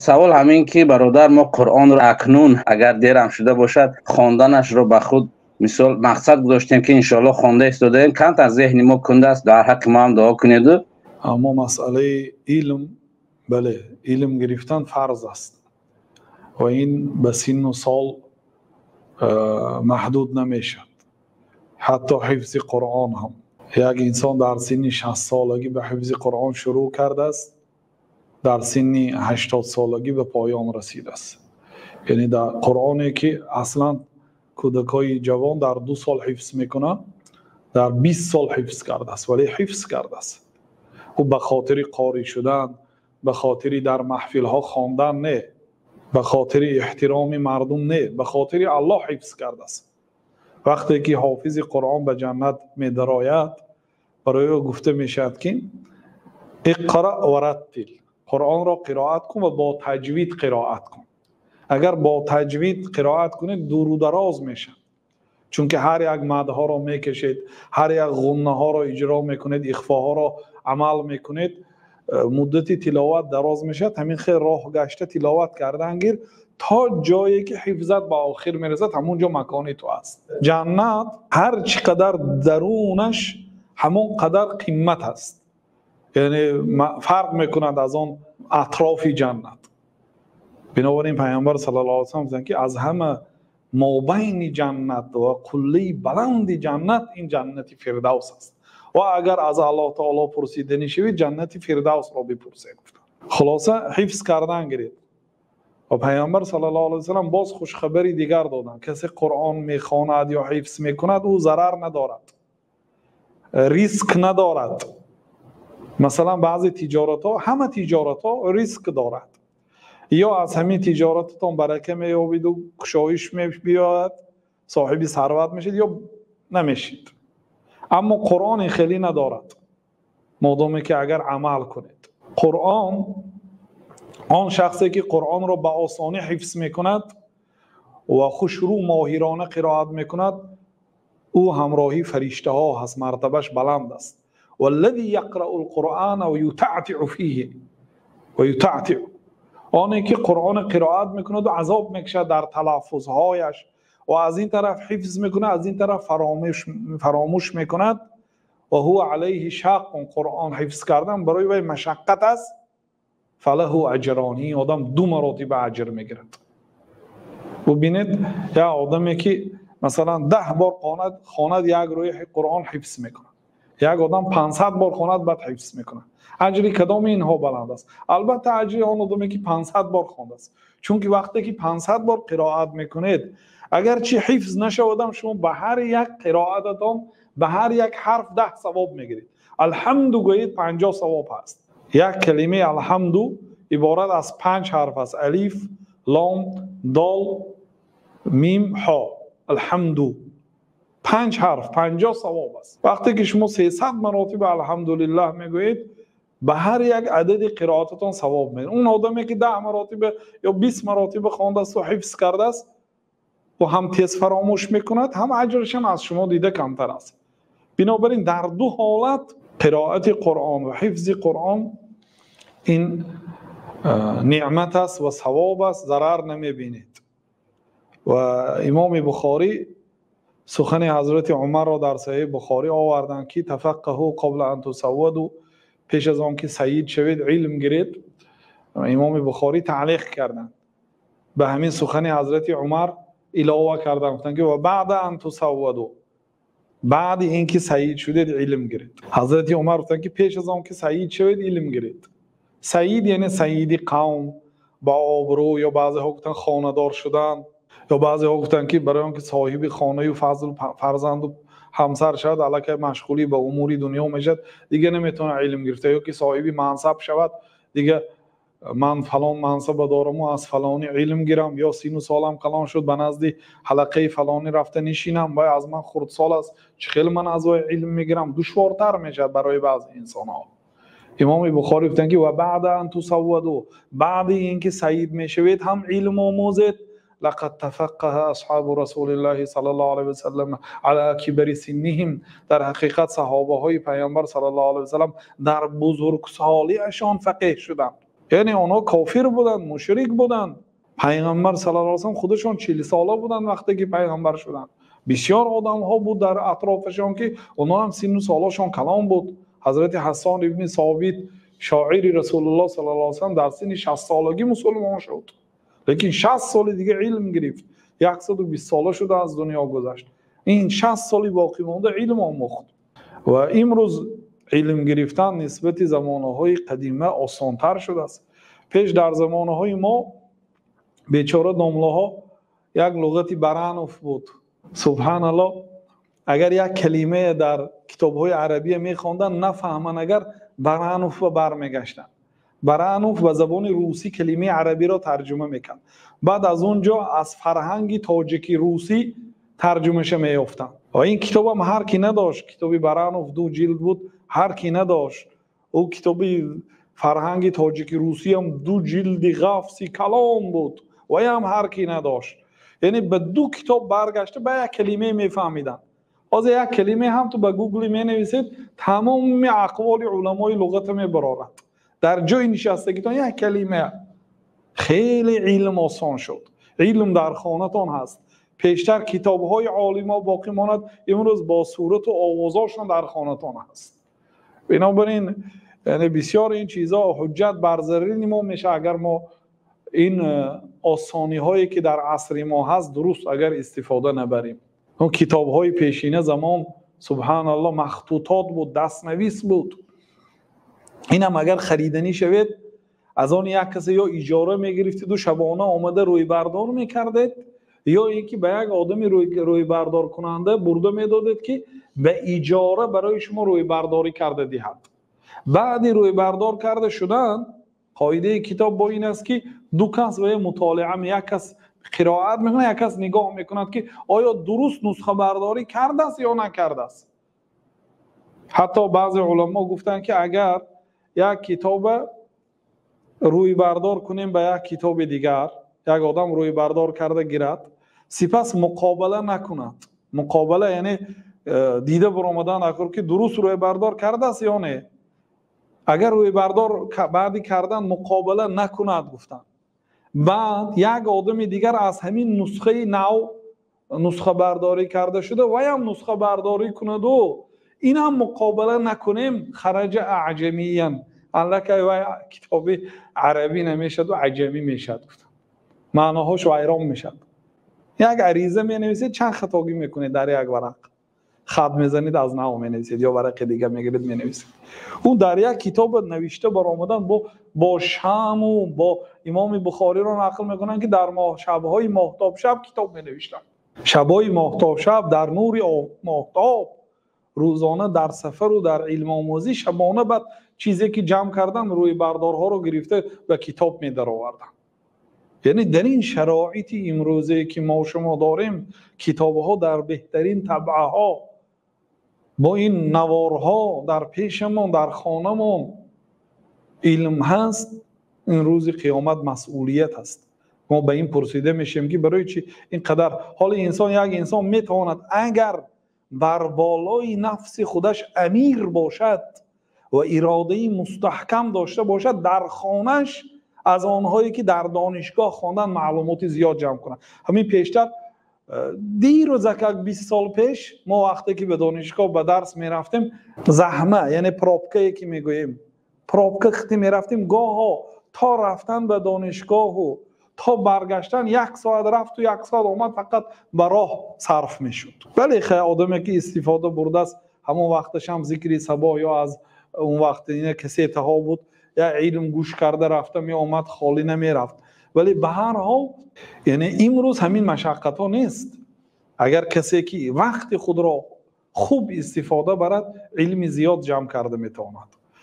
سوال همین که برادر ما قرآن رو اکنون اگر دیرم شده باشد خواندنش رو به خود مثال مقصد گذاشتیم که انشالله خوانده استاده کانت از ذهن ما کنده است، در حق ما هم دعا کنید. اما مسئله علم، بله علم گرفتن فرض است و این به سن و سال محدود نمیشد. حتی حفظ قرآن هم یک انسان در سن 60 سالگی به حفظ قرآن شروع کرده است، در سن 80 سالگی به پایان رسیده است. یعنی در قرآنی که اصلا کودکای جوان در 2 سال حفظ میکنه، در 20 سال حفظ کرده است، ولی حفظ کرده است. او به خاطر قاری شدن، به خاطر در محفل ها خواندن نه، به خاطر احترام مردم نه، به خاطر الله حفظ کرده است. وقتی که حافظ قرآن به جنت می دراید، برای او گفته می شود که اقرأ و رتل، قرآن را قرائت کن و با تجوید قرائت کن. اگر با تجوید قرائت کنید دور و دراز میشه، چون که هر یک مد ها را میکشید، هر یک غنه ها را اجرا میکنید، اخفا ها را عمل میکنید، مدت تلاوت دراز میشه. همین خیلی راه گشته تلاوت کردن گیر تا جایی که حفظت به آخر میرسد، همونجا مکان تو است. جنت هر چقدر درونش همون قدر قیمت است، یعنی فرق میکند از آن اطراف جنت. بنابراین پیامبر صلی الله علیه و سلم گفتند که از همه مابین جنت و قله بلند جنت این جنت فردوس است و اگر از الله تعالی پرسیدنی شوید جنت فردوس را بپرسید. خلاصه حفظ کردن گرید. و پیامبر صلی الله علیه و سلم باز خوش خبری دیگر دادند: کسی قرآن میخواند یا حفظ میکند او ضرر ندارد، ریسک ندارد. مثلا بعضی تجارت ها، همه تجارت ها ریسک دارد، یا از همین تجارتتان برکه میابید و کشایش میبیاید، صاحب ثروت میشید یا نمیشید. اما قرآن خیلی ندارد، مادامی که اگر عمل کنید. قرآن، آن شخصی که قرآن را به آسانی حفظ میکند و خوشرو ماهرانه قرائت میکند، او همراهی فرشته ها هست، مرتبهش بلند است. والذی یقرأ القرآن و یتعتع فیه و یتعتع، آنی که قرآن قرائت میکند و عذاب میکشد در تلفظهایش و از این طرف حفظ میکند، از این طرف فراموش میکند و هو علیه شق، قرآن حفظ کردن برای وی مشقت است. فله اجرانی، آدم 2 مراتب اجر میگیرد. و ببینید یا آدمی که مثلا 10 بار خواند یک روی قرآن حفظ میکند، یک آدم 500 بار خواند بعد حفظ میکند، اجری کدام اینها بلند است؟ البته اجری آن آدمی که 500 بار خوانده است، چون که وقتی که 500 بار قرائت میکنید، اگر چی حفظ نشودم شما به هر یک قرائتتان به هر یک حرف 10 ثواب میگیرید. الحمد گویید 50 ثواب است. یک کلمه الحمد عبارت از 5 حرف است: الف، لام، دال، میم، ها. الحمد 5 حرف 50 ثواب است. وقتی که شما 300 مراتب الحمدلله میگویید، به هر یک عدد قرائتتان ثواب میگیرید. اون آدمی که 10 مراتب یا 20 مراتب خوانده است و حفظ کرده است و هم تیز فراموش میکند، هم اجرش هم از شما دیده کمتر است. بنابراین در 2 حالت، قرائت قرآن و حفظ قرآن، این نعمت است و ثواب است، ضرر نمیبینید. و امام بخاری سخن حضرت عمر را در صحیح بخاری آوردند که تفقهوا قبل ان تسودوا، پیش از آن که سید شوید علم گیرید. امام بخاری تعلیق کردند به همین سخن حضرت عمر، علاوه کردند گفتند که و بعد ان تسودوا، بعد اینکه سید شدید علم گیرید. حضرت عمر گفتند که پیش از آن که سید شوید علم گیرید. سید یعنی سیدی قوم با آبرو، یا بعضی ها گفتن خانه‌دار شدن، یا بعضی ها گفتن که برای آنکه صاحب خانه و فرزند و همسر شد، الکی مشغولی به امور دنیا میشد، دیگه نمیتونه علم گرفته. یا که صاحب منصب شود، دیگه من فلان منصب دارم و از فلانی علم گیرم، یا 30 سالم کلان شد به نزد حلقه فلانی رفته نشینم و از من خردسال است، چه خیلی من از او علم میگیرم. دشوارتر میشد برای بعضی انسان ها. امام بخاری گفتن که و بعد ان تسودوا، بعد اینکه سید میشوید هم علم آموزید. لقد تفقه اصحاب رسول الله صلی الله علیه و سلم علی کبر سنهم، در حقیقت صحابه های پیامبر صلی الله علیه و سلم در بزرگسالی اشان فقیه شدند. یعنی اونا کافر بودن، مشرک بودن. پیغمبر صلی الله علیه و سلم خودشون 40 ساله بودن وقتی که پیغمبر شدن. بسیار آدم ها بود در اطرافشان که اونا هم سن و سالشون کلان بود. حضرت حسان ابن ثابت شاعر رسول الله صلی الله علیه و سلم در سن 60 سالگی مسلمان شد، لیکن 60 سال دیگه علم گرفت. 120 ساله شده از دنیا گذشت. این 60 سالی باقی مونده علم آموخت. و امروز علم گرفتن نسبت زمانهای قدیمه آسانتر شده است. پیش در زمانهای ما بیچاره دامله ها یک لغتی برانوف بود. سبحان الله، اگر یک کلمه در کتاب‌های عربی می‌خواندن نفهمن، اگر برانوف برمیگشتن. برانوف به زبان روسی کلمه عربی را ترجمه میکرد. بعد از اونجا از فرهنگ تاجیکی روسی ترجمهش میافتن. و این کتاب هم هر کی نداشت. کتابی برانوف 2 جلد بود، هر کی نداشت. او کتابی فرهنگ تاجیکی روسی هم 2 جلد غفصی کلام بود و هم هر کی نداشت. یعنی به 2 کتاب برگشته به یک کلمه میفهمیدن. از یک کلمه هم تو به گوگل می نویسید تمام اقوال علمای لغت میبرارد. در جای نشستگیتان یک کلمه. خیلی علم آسان شد. علم در خانه‌تان هست. پیشتر کتاب‌های عالما باقی ماند، امروز با صورت و آوازاشون در خانه‌تان هست. بنابراین یعنی بسیار این چیزا حجت بر ضرر ما میشه اگر ما این آسانی هایی که در عصر ما هست درست اگر استفاده نبریم. اون کتاب های پیشینه زمان سبحان الله مخطوطات بود، دستنویس بود. این هم اگر خریدنی شود از آن یک کسی یا اجاره میگرفتید و شبانه آمده روی بردار میکردید، یا اینکه به یک آدمی روی بردار کننده برده میدادید که به اجاره برای شما روی برداری کرده دهد. بعدی روی بردار کرده شدن، قاعده کتاب با این است که 2 کس و مطالعه می، یک کس قرائت میکنه، یک کس نگاه میکند که آیا درست نسخه برداری کرده است یا نکرده است. حتی بعضی علما گفتن که اگر یک کتاب روی بردار کنیم به یک کتاب دیگر، یک آدم روی بردار کرده گیرد، سپس مقابله نکند. مقابله یعنی دیده برآمدن اگر که درست روی بردار کرده است یا نه. اگر روی بردار بعدی کردن مقابله نکند گفتن، بعد یک آدم دیگر از همین نسخه نو نسخه برداری کرده شده و هم نسخه برداری کند و این هم مقابله نکنیم خرج اعجمیاً، الکه و کتاب عربی نمیشد و عجمی میشد گفتن، معناهاش ویران میشد. یک عریضه می نویسید چند خطاگی میکنید در یک ورق، خط میزنید از نو می نویسید یا ورق دیگه میگیرید می نویسید. اون در یک کتاب نوشته برآمدن با شمع و با امام بخاری را نقل میکنن که در شبهای ماهتاب شب کتاب می نوشتن. شبهای ماهتاب شب در نور ماهتاب، روزانه در سفر و در علم آموزی، شبانه بعد چیزی که جمع کردن روی بردارها رو گرفته به کتاب می در آوردن. یعنی در این شرایط امروزی که ما شما داریم، کتابها در بهترین طبعه ها با این نوارها در پیشمون در خانمون علم هست، این روز قیامت مسئولیت هست. ما به این پرسیده میشیم که برای چی اینقدر حال انسان، یک انسان میتواند اگر بر بالای نفس خودش امیر باشد و اراده مستحکم داشته باشد، در خانهش از آنهایی که در دانشگاه خواندن معلومات زیاد جمع کنند. همین پیشتر دیروز 20 سال پیش ما وقتی که به دانشگاه به درس می رفتیم، زحمه یعنی پروبکه که میگوییم، پروبکه خطی می رفتیم، گاه ها تا رفتن به دانشگاه و تا برگشتن 1 ساعت رفت و 1 ساعت آمد فقط به راه صرف می شد. ولی خیلی آدمی که استفاده برده است، همون وقتش هم ذکری صبا یا از اون وقت اینه کسی اتها بود یا علم گوش کرده رفته می آمد، خالی نمی رفت. ولی به هر حال یعنی امروز همین مشقت ها نیست. اگر کسی که وقت خود را خوب استفاده برد، علم زیاد جمع کرده می تواند.